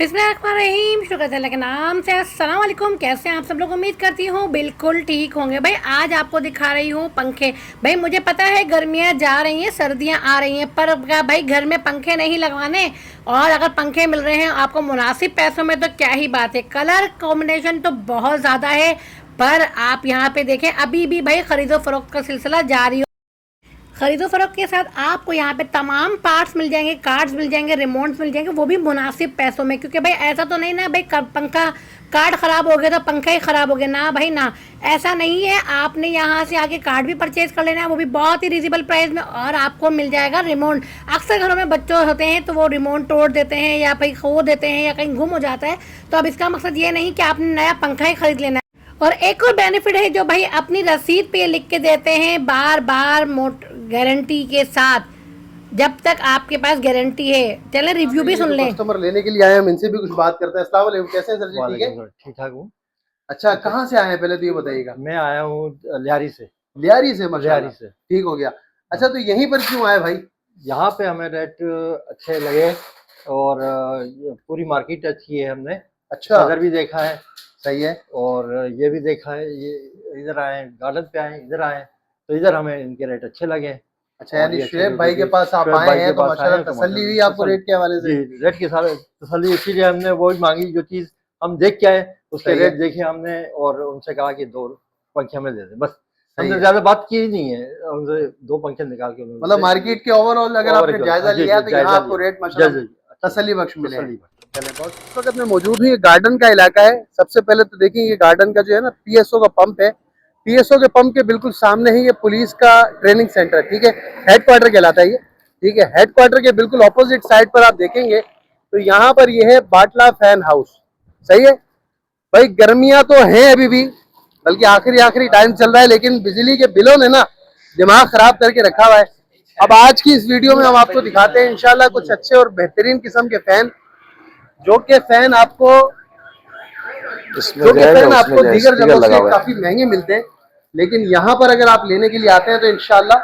बिस्मिल्लाहिर्रहमानिर्रहीम, शुक्र अल्लाह के नाम से। अस्सलाम वालेकुम, कैसे हैं आप सब लोग? उम्मीद करती हूँ बिल्कुल ठीक होंगे। भाई आज आपको दिखा रही हूँ पंखे। भाई मुझे पता है गर्मियाँ जा रही हैं, सर्दियाँ आ रही हैं, पर भाई घर में पंखे नहीं लगवाने, और अगर पंखे मिल रहे हैं आपको मुनासिब पैसों में तो क्या ही बात है। कलर कॉम्बिनेशन तो बहुत ज़्यादा है, पर आप यहाँ पे देखें अभी भी भाई ख़रीदो फरोख्त का सिलसिला जारी। खरीदो फरोख्त के साथ आपको यहाँ पे तमाम पार्ट्स मिल जाएंगे, कार्ड्स मिल जाएंगे, रिमोट्स मिल जाएंगे, वो भी मुनासिब पैसों में। क्योंकि भाई ऐसा तो नहीं ना भाई पंखा कार्ड ख़राब हो गया तो पंखा ही ख़राब हो गया, ना भाई ना, ऐसा नहीं है। आपने यहाँ से आके कार्ड भी परचेज़ कर लेना है, वो भी बहुत ही रिजनेबल प्राइस में, और आपको मिल जाएगा रिमोट। अक्सर घरों में बच्चों होते हैं तो वो रिमोट तोड़ देते हैं या भाई खो देते हैं या कहीं गुम हो जाता है। तो अब इसका मकसद ये नहीं कि आपने नया पंखा ही खरीद लेना है। और एक और बेनिफिट है जो भाई अपनी रसीद पे लिख के देते हैं बार बार गारंटी के साथ, जब तक आपके पास गारंटी है। चले रिव्यू भी सुन लें। कस्टमर लेने के लिए आए, हम इनसे भी कुछ बात करते हैं। अस्सलाम वालेकुम, कैसे हैं सर जी? ठीक है, ठीक ठाक हूँ। अच्छा, कहाँ से आए हैं पहले तो ये बताइएगा? मैं आया हूँ लियारी से। लियारी से? लियारी से। ठीक हो गया। अच्छा, तो यहीं पर क्यों आए भाई? यहाँ पे हमें रेट अच्छे लगे और पूरी मार्केट अच्छी है हमने। अच्छा, इधर भी देखा है, सही है, और ये भी देखा है। ये इधर आए, गार्डन पे आए, इधर आए तो इधर हमें इनके रेट अच्छे लगे। अच्छा, यानी शुएब भाई के पास आप आए हैं तो माशाल्लाह तसल्ली हुई आपको रेट के हवाले से? जी, रेट के सारे तसल्ली, इसीलिए हमने वो ही मांगी जो चीज़ हम देख के आए, उसके रेट देखे हमने और उनसे कहा कि 2 पंखे हमें दे दें। बस हमने ज्यादा बात की ही नहीं है, उनसे 2 पंखे निकाल के। मतलब मार्केट के ओवरऑल अगर आपने जायजा लिया तो यहाँ आपको रेट माशाल्लाह तसल्ली बख्श मिले। चले बहुत, इस वक्त में मौजूद है, गार्डन का इलाका है। सबसे पहले तो देखिए ये गार्डन का जो है ना पीएसओ का पंप है। पीएसओ के पंप के बिल्कुल सामने ही ये पुलिस का ट्रेनिंग सेंटर, ठीक है, हेडक्वार्टर कहलाता है ये, ठीक है। हेडक्वार्टर के बिल्कुल ऑपोजिट साइड पर आप देखेंगे तो यहाँ पर ये है बाटला फैन हाउस। सही है भाई, गर्मियां तो हैं अभी भी, बल्कि आखिरी टाइम चल रहा है, लेकिन बिजली के बिलों ने ना दिमाग खराब करके रखा हुआ है। अब आज की इस वीडियो में हम आपको दिखाते हैं इंशाल्लाह कुछ अच्छे और बेहतरीन किस्म के फैन, जो के फैन आपको दीगर जगहों से काफी महंगे मिलते हैं, लेकिन यहाँ पर अगर आप लेने के लिए आते हैं तो इंशाल्लाह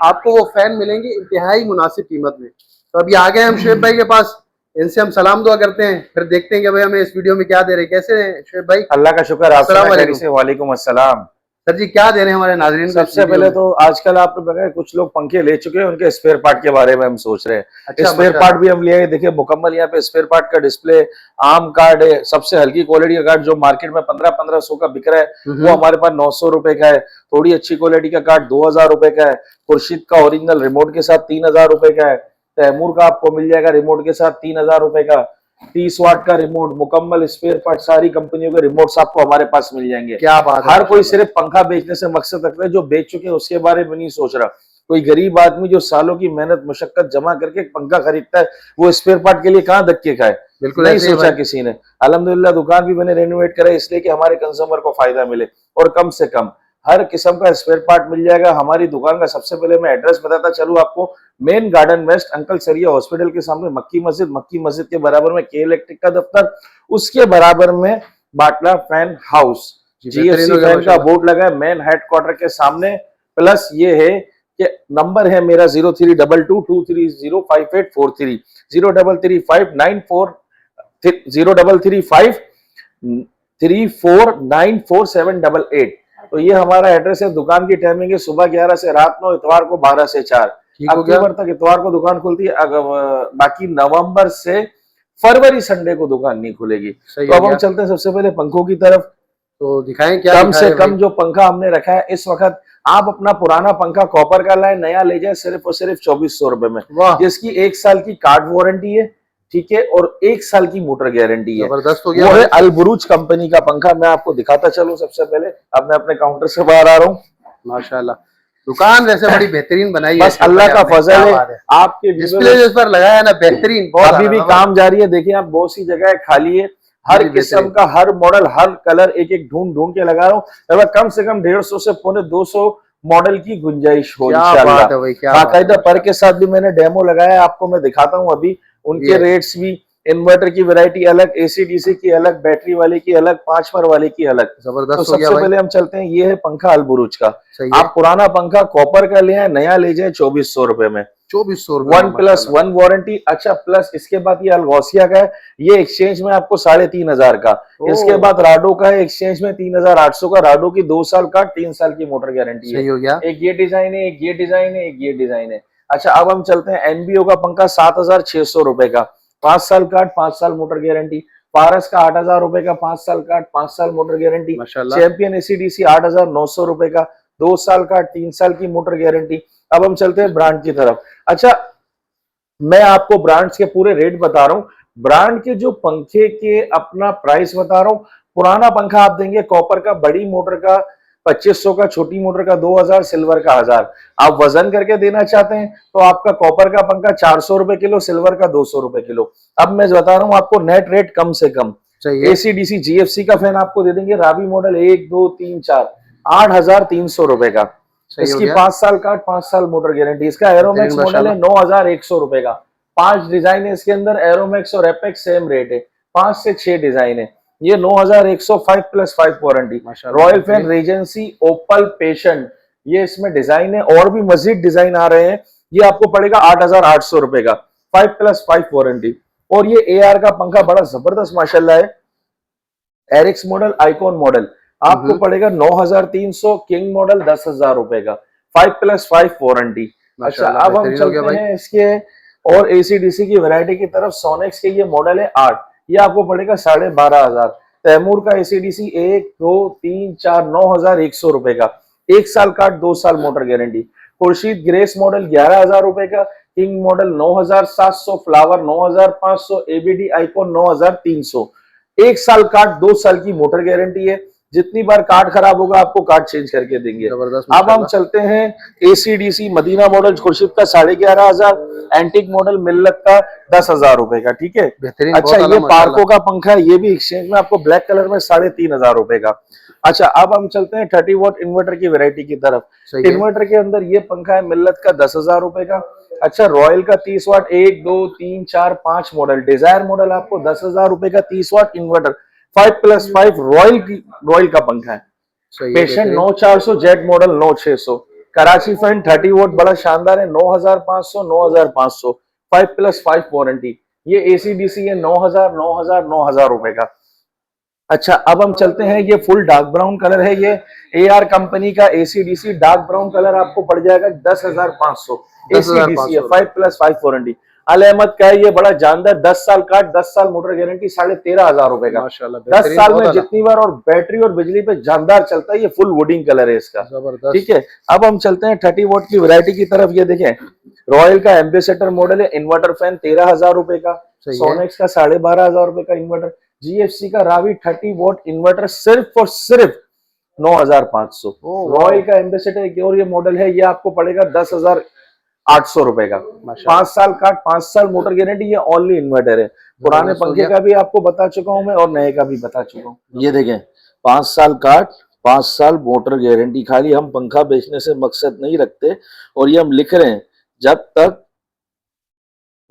आपको वो फैन मिलेंगे इंतहाई मुनासिब कीमत में। तो अभी आ गए हम शुएब भाई के पास, इनसे हम सलाम दुआ करते हैं, फिर देखते हैं कि भाई हमें इस वीडियो में क्या दे रहे हैं। कैसे हैं शुएब भाई? अल्लाह का शुक्र। वालेकुम अस्सलाम। सर जी क्या दे रहे हैं हमारे नाज़रीन? सबसे पहले तो आजकल आपने बताया कुछ लोग पंखे ले चुके हैं, उनके स्पेयर पार्ट के बारे में हम सोच रहे हैं। अच्छा, स्पेयर पार्ट भी हम ले आए। देखिए मुकम्मल यहाँ पे स्पेयर पार्ट का डिस्प्ले, आर्म कार्ड है, सबसे हल्की क्वालिटी का कार्ड जो मार्केट में 1500 का बिक रहा है वो हमारे पास 900 रुपए का है। थोड़ी अच्छी क्वालिटी का कार्ड 2000 रुपए का है। खुर्शीद का ओरिजिनल रिमोट के साथ 3000 रुपए का है। तैमूर का आपको मिल जाएगा रिमोट के साथ 3000 रुपए का। 30 वाट का रिमोट, मुकम्मल स्पेयर पार्ट, सारी कंपनियों के रिमोट्स आपको हमारे पास मिल जाएंगे। क्या बात है। हर कोई सिर्फ पंखा बेचने से मकसद रखता है, जो बेच चुके हैं उसके बारे में नहीं सोच रहा। कोई गरीब आदमी जो सालों की मेहनत मुशक्कत जमा करके एक पंखा खरीदता है, वो स्पेयर पार्ट के लिए कहाँ धक्के खाए? बिल्कुल नहीं सोचा किसी ने। अल्हम्दुलिल्लाह दुकान भी मैंने रेनोवेट करा इसलिए कि हमारे कंज्यूमर को फायदा मिले, और कम से कम हर किस्म का स्पेयर पार्ट मिल जाएगा हमारी दुकान का। सबसे पहले मैं एड्रेस बताता चलूं आपको, मेन गार्डन वेस्ट, अंकल सरिया हॉस्पिटल के सामने मक्की मस्जिद के बराबर में के इलेक्ट्रिक का दफ्तर, उसके बराबर में बाटला फैन हाउस, जीएससी फैन का बोर्ड लगा है मेन हेडक्वार्टर के सामने। प्लस ये है कि नंबर है मेरा 032223058430, 0335349478। तो ये हमारा एड्रेस है। दुकान की टाइमिंग है सुबह 11 से रात 9, इतवार को 12 से 4। अक्टूबर तक इतवार को दुकान खुलती है, बाकी नवंबर से फरवरी संडे को दुकान नहीं खुलेगी। तो अब हम चलते हैं सबसे पहले पंखों की तरफ। तो दिखाएं क्या कम से कम जो पंखा हमने रखा है इस वक्त, आप अपना पुराना पंखा कॉपर का लाए, नया ले जाए सिर्फ और सिर्फ 2400 रुपए में, जिसकी 1 साल की कार्ड वारंटी है, ठीक है, और 1 साल की मोटर गारंटी है। जबरदस्त हो गया। वो है अलबुरुज कंपनी का पंखा। मैं आपको दिखाता चलूं सबसे पहले। अब मैं अपने काउंटर से बाहर आ रहा हूँ। माशाल्लाह दुकान वैसे बड़ी बेहतरीन बनाई है, बस अल्लाह का फजल है। आपके डिस्प्ले जिस पर लगाया ना बेहतरीन, अभी भी काम जारी है। देखिए आप बहुत सी जगह खाली है, हर किस्म का, हर मॉडल, हर कलर एक एक ढूंढ के लगा रहा हूँ। कम से कम 150 से पौने 200 मॉडल की गुंजाइश हो इंशाल्लाह। बाकायदा पर के साथ भी मैंने डेमो लगाया, आपको मैं दिखाता हूँ अभी। उनके रेट्स भी, इन्वर्टर की वैरायटी अलग, एसी-डीसी की अलग, बैटरी वाले की अलग, 5 पर वाले की अलग। जबरदस्त। तो सबसे पहले हम चलते हैं, ये है पंखा अलबुरुज का। आप पुराना पंखा कॉपर का ले आए, नया ले जाए 2400 रुपए में। 2400 रुपए 1+1 वारंटी। अच्छा, प्लस इसके बाद ये अलगोसिया का है, ये एक्सचेंज में आपको 3500 का। इसके बाद राडो का है, एक्सचेंज में 3800 का। राडो की 2 साल का 3 साल की मोटर गारंटी है। सही हो गया। एक ये डिजाइन है, एक ये डिजाइन है, एक ये डिजाइन है। अच्छा, अब हम चलते हैं एनबीओ का पंखा 7600 रुपए का, 5 साल का, 5 साल मोटर गारंटी। पारस का 8000 रुपए का, 5 साल का, 5 साल मोटर गारंटी। माशाल्लाह। चैंपियन एसीडीसी 8900 रुपए का, 2 साल का, 3 साल की मोटर गारंटी। अब हम चलते हैं ब्रांड की तरफ। अच्छा, मैं आपको ब्रांड्स के पूरे रेट बता रहा हूं, ब्रांड के जो पंखे के अपना प्राइस बता रहा हूं। पुराना पंखा आप देंगे कॉपर का, बड़ी मोटर का 2500 का, छोटी मोटर का 2000, सिल्वर का 1000। आप वजन करके देना चाहते हैं तो आपका कॉपर का पंखा 400 रुपए किलो, सिल्वर का 200 रुपए किलो। अब मैं बता रहा हूं आपको नेट रेट कम से कम। एसीडीसी जीएफसी का फैन आपको दे देंगे, रावी मॉडल 1 2 3 4, 8300 रुपए का। इसकी 5 साल का, 5 साल मोटर गारंटी। इसका एरोमैक्स मॉडल है 9100 रुपए का। 5 डिजाइन है इसके अंदर, एरोमैक्स और एपेक्स सेम रेट है, 5 से 6 डिजाइन है। ये 9100, 5+5 वारंटी। रॉयल फैन रेजेंसी ओपल पेशेंट, ये इसमें डिजाइन है, और भी मजीद डिजाइन आ रहे हैं। ये आपको पड़ेगा 8800 रुपए का, 5+5 वारंटी। और ये एआर का पंखा बड़ा जबरदस्त माशाल्लाह है, एरिक्स मॉडल, आइकॉन मॉडल, आपको पड़ेगा 9300, किंग मॉडल 10,000 रुपए का, 5+5 वारंटी। अच्छा, अब हम चलते हैं इसके और एसीडीसी की वैरायटी की तरफ। सोनेक्स के ये मॉडल है 8, ये आपको पड़ेगा 12,500। तैमूर का एसीडीसी 1 2 3 4, 9100 रुपए का, 1 साल का, 2 साल motor guarantee. Khurshid grace model 11,000 रुपए का, king model 9700, flower 9500, ABD icon 9300, 1 साल कार्ड, 2 साल की मोटर गारंटी है। जितनी बार कार्ड खराब होगा आपको कार्ड चेंज करके देंगे। अब हम चलते हैं एसीडीसी मदीना मॉडल खुर्शीद का 11,500, एंटीक मॉडल मिल्लत का 10,000 रुपए का। ठीक है, अच्छा, ये पार्को का पंखा है, ये भी एक्सचेंज में आपको ब्लैक कलर में 3500 रुपए का। अच्छा, अब हम चलते हैं 30 वॉट इन्वर्टर की वैरायटी की तरफ। इन्वर्टर के अंदर ये पंखा है मिल्लत का 10,000 रुपए का। अच्छा, रॉयल का 30 वाट 1 2 3 4 5 मॉडल, डिजायर मॉडल आपको 10,000 रुपए का 30 वाट इन्वर्टर, 5+5 रॉयल का पंखा है। Patient 9400, jet model 9600। Karachi fan 30 vote बड़ा शानदार है, 9500, 9500, 5+5 वारंटी। ये एसीडीसी है 9000 रुपए का। अच्छा, अब हम चलते हैं, ये फुल डार्क ब्राउन कलर है, ये एआर कंपनी का एसीडीसी डार्क ब्राउन कलर आपको पड़ जाएगा 10,500। एसीडीसी है, 5+5 वारंटी। अल अहमद का है, ये बड़ा जानदार, 10 साल का, 10 साल मोटर गारंटी, 13,500 रुपए का। 10 साल में जितनी बार, और बैटरी और बिजली पे जानदार चलता है। ये फुल वुडिंग कलर है इसका, ठीक है। अब हम चलते हैं 30 वोट की वैरायटी की तरफ। ये देखें, रॉयल का एम्बेसडर मॉडल है, इन्वर्टर फैन 13,000 रुपए का। सोनेक्स का 12,500 रुपए का इन्वर्टर। जीएफसी का रावी 30 वोट इन्वर्टर सिर्फ और सिर्फ 9,500। रॉयल का एम्बेसडर एक और ये मॉडल है, ये आपको पड़ेगा 10,800 रुपए का। 5 साल का, 5 साल मोटर गारंटी। ये ओनली इन्वर्टर है। पुराने पंखे का भी आपको बता चुका हूं मैं, और नए का भी बता चुका हूं। ये देखें, 5 साल का, 5 साल मोटर गारंटी। खाली हम पंखा बेचने से मकसद नहीं रखते, और ये हम लिख रहे हैं, जब तक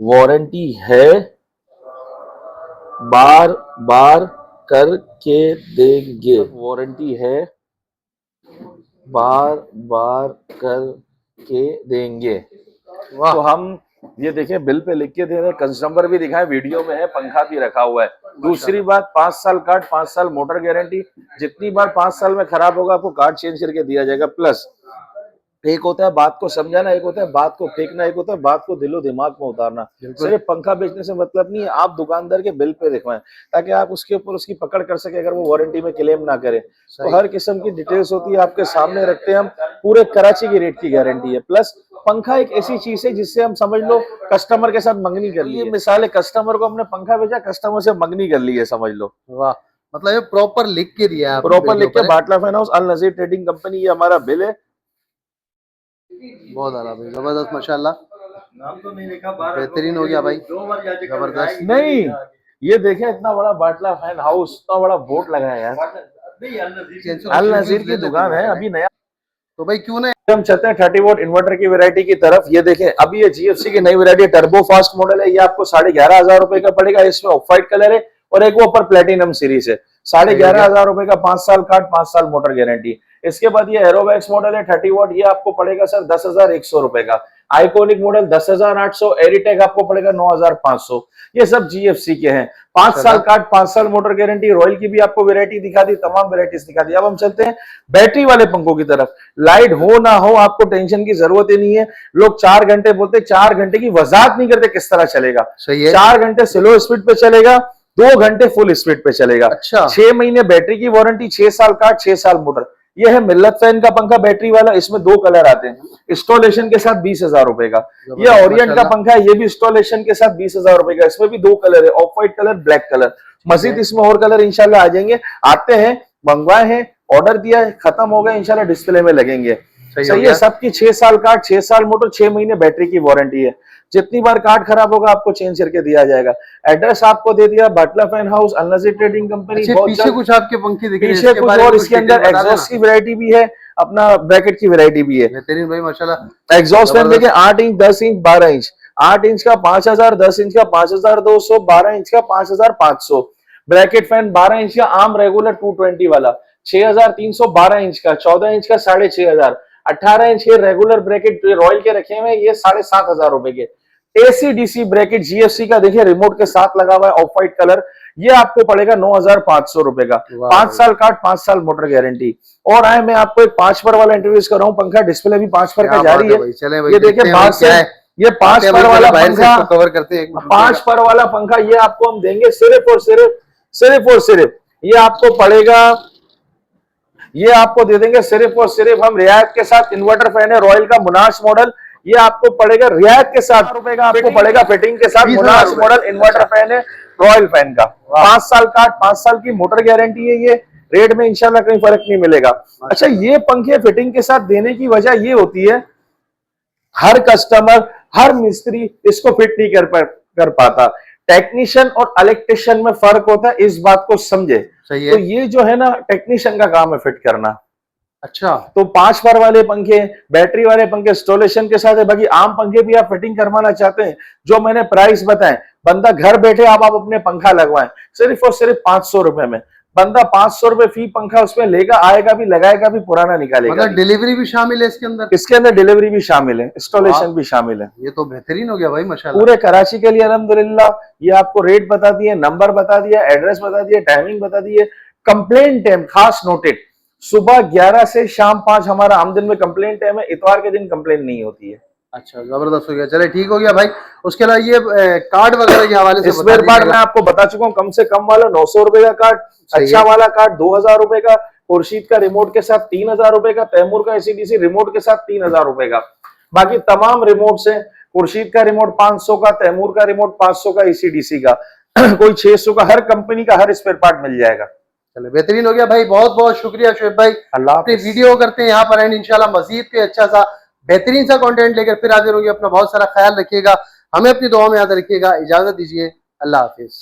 वारंटी है बार बार करके देंगे। वारंटी है, बार बार करके देंगे। तो हम ये देखें, बिल पे लिख के दे रहे हैं, कस्टमर भी दिखाएं, वीडियो में है, पंखा भी रखा हुआ है। दूसरी बात, 5 साल कार्ड, 5 साल मोटर गारंटी। जितनी बार 5 साल में खराब होगा आपको कार्ड चेंज करके दिया जाएगा। प्लस एक होता है बात को समझाना, एक होता है बात को फेंकना, एक होता है बात को दिलो दिमाग में उतारना। सिर्फ पंखा बेचने से मतलब नहीं है, आप दुकानदार के बिल पे दिखवाएं, ताकि आप उसके ऊपर उसकी पकड़ कर सके, अगर वो वारंटी में क्लेम ना करे। तो हर किस्म की डिटेल्स होती है, आपके सामने रखते हैं हम। पूरे कराची की रेट की गारंटी है। प्लस पंखा एक ऐसी चीज है जिससे हम समझ लो कस्टमर के साथ मंगनी कर ली है। मिसाल है, कस्टमर को हमने पंखा बेचा, कस्टमर से मंगनी कर ली है, समझ लो। वाह, मतलब ये प्रॉपर लिख के दिया है, प्रॉपर लिख के। बाटला फैन हाउस, अल नजीर ट्रेडिंग कंपनी, ये हमारा बिल है। बहुत आला भाई, जबरदस्त माशाल्लाह। नाम तो नहीं लिखा, बेहतरीन हो गया भाई, जबरदस्त। नहीं, ये देखें, इतना बड़ा बाटला फैन हाउस, इतना बड़ा बोर्ड लगा है यार। अल नजीर की दुकान है, अभी नया। तो भाई क्यों ना हम चलते हैं 30 वोट इन्वर्टर की वैरायटी की तरफ। ये देखें, अभी ये जीएफसी की नई वैरायटी टर्बो फास्ट मॉडल है, ये आपको 11,500 रुपए का पड़ेगा। इसमें ऑफ व्हाइट कलर है, और एक वो ऊपर प्लेटिनम सीरीज है, 11,500 रुपए का। 5 साल कार्ड, 5 साल मोटर गारंटी। इसके बाद ये एरोवैक्स मॉडल है 30 वॉट, ये आपको पड़ेगा सर 10,100 रुपए का। आइकॉनिक मॉडल 10,800, एरिटेक आपको पड़ेगा 9,500। ये सब जीएफसी के हैं। 5 साल कार्ड, 5 साल मोटर गारंटी। रॉयल की भी आपको वैरायटी दिखा दी, तमाम वैरायटीज दिखा दी। अब हम चलते हैं बैटरी वाले पंखों की तरफ। लाइट हो ना हो आपको टेंशन की जरूरत ही नहीं है। लोग 4 घंटे बोलते, 4 घंटे की वजाहत नहीं करते किस तरह चलेगा। 4 घंटे स्लो स्पीड पे चलेगा, 2 घंटे फुल स्पीड पे चलेगा। अच्छा। 6 महीने बैटरी की वारंटी, 6 साल कार्ड, 6 साल मोटर। यह है मिल्लत फैन का पंखा बैटरी वाला। इसमें 2 कलर आते हैं, इंस्टॉलेशन के साथ 20,000 रुपए का। यह ओरिएंट का पंखा है, ये भी इंस्टॉलेशन के साथ 20,000 रुपए का। इसमें भी 2 कलर है, off white colour, black colour. मजीद इसमें और कलर इंशाल्लाह आ जाएंगे। आते हैं, मंगवाए हैं, ऑर्डर दिया है, खत्म हो गया, इंशाल्लाह डिस्प्ले में लगेंगे। सही है। सबकी 6 साल कार्ड, 6 साल मोटर, 6 महीने बैटरी की वारंटी है। जितनी बार कार्ड खराब होगा आपको चेंज करके दिया जाएगा। एड्रेस आपको दे दिया, बाटला फैन हाउस, अल नज़ीर ट्रेडिंग कंपनी। पीछे कुछ आपके पंखे दिख रहे हैं, पीछे कुछ और, इसके अंदर एग्जॉस्ट की वैरायटी भी है, अपना ब्रैकेट की वैरायटी भी है। बेहतरीन भाई माशाल्लाह। एग्जॉस्ट फैन देखिए, 8 इंच, 10 इंच, 12 इंच। 8 इंच का 5,000, 10 इंच का 5,200, 12 इंच का 5,500। ब्रैकेट फैन 12 इंच का आम रेगुलर 220 वाला 6,300, 12 इंच का 14 इंच का 6,500, 18 इंच के रेगुलर ब्रैकेट रॉयल के रखे हुए ये 7,500 रुपए के। एसी डीसी ब्रैकेट जीएफसी का देखिए, रिमोट के साथ लगा हुआ है, ऑफ व्हाइट कलर। ये आपको पड़ेगा 9,500 रुपए का। 5 साल कार्ड, 5 साल मोटर गारंटी। और आए, मैं आपको एक 5 पर वाला इंट्रोड्यूस कर रहा हूँ पंखा। डिस्प्ले भी 5 पर का जारी है। ये देखिए बाहर से, ये 5 पर वाला पंखा कवर करते हैं। 5 पर वाला पंखा ये आपको हम देंगे सिर्फ और सिर्फ ये आपको पड़ेगा, ये आपको दे देंगे सिर्फ और सिर्फ हम रियायत के साथ। इन्वर्टर फैन है रॉयल का, मुनाश मॉडल। ये आपको पड़ेगा रियायत के साथ रुपए का, आपको पड़ेगा फिटिंग के साथ। मुनाश मॉडल इन्वर्टर फैन है रॉयल फैन का। 5 साल कार्ड, 5 साल की मोटर गारंटी है। ये रेट में इंशाल्लाह कहीं फर्क नहीं मिलेगा। अच्छा, ये पंखे फिटिंग के साथ देने की वजह ये होती है, हर कस्टमर, हर मिस्त्री इसको फिट नहीं कर पाता। टेक्नीशियन और इलेक्ट्रिशियन में फर्क होता है, इस बात को समझे। सही है। तो ये जो है ना, टेक्नीशियन का काम है फिट करना। अच्छा, तो 5 पर वाले पंखे, बैटरी वाले पंखे इंस्टॉलेशन के साथ है। बाकी आम पंखे भी आप फिटिंग करवाना चाहते हैं, जो मैंने प्राइस बताए, बंदा घर बैठे आप अपने पंखा लगवाएं सिर्फ और सिर्फ 500 रुपए में। बंदा 500 रुपए फी पंखा उसमें लेगा, आएगा भी, लगाएगा भी, पुराना निकालेगा। मतलब डिलीवरी भी शामिल है इसके अंदर? इसके अंदर डिलीवरी भी शामिल है, इंस्टॉलेशन भी शामिल है। ये तो बेहतरीन हो गया भाई माशाल्लाह। पूरे कराची के लिए अल्हम्दुलिल्लाह। ये आपको रेट बता दिए, नंबर बता दिया, एड्रेस बता दिए, टाइमिंग बता दिए। कंप्लेन टाइम खास नोटेड, सुबह 11 से शाम 5 हमारा आमदिन में कंप्लेन टाइम है। इतवार के दिन कंप्लेन नहीं होती है। अच्छा, जबरदस्त हो गया। चले ठीक हो गया भाई। उसके अलावा ये कार्ड वगैरह के हवाले से स्पेयर पार्ट मैं आपको बता चुका हूँ। कम से कम वाला 900 रुपए का कार्ड, अच्छा वाला कार्ड 2,000 रुपए का, खुर्शीद का रिमोट के साथ 3,000 रुपए का, तैमूर का एसीडीसी रिमोट के साथ 3,000 रुपए का। बाकी तमाम रिमोट से, खुर्शीद का रिमोट 500 का, तैमूर का रिमोट 500 का, एसीडीसी का कोई 600 का, हर कंपनी का हर स्पेयर पार्ट मिल जाएगा। चले बेहतरीन हो गया भाई। बहुत बहुत शुक्रिया शुएब भाई। अल्लाह अपनी वीडियो करते हैं यहाँ पर एंड इंशाल्लाह मजीद के अच्छा सा बेहतरीन सा कंटेंट लेकर फिर हाजिर होंगे। अपना बहुत सारा ख्याल रखिएगा, हमें अपनी दुआ में याद रखिएगा। इजाजत दीजिए, अल्लाह हाफिज।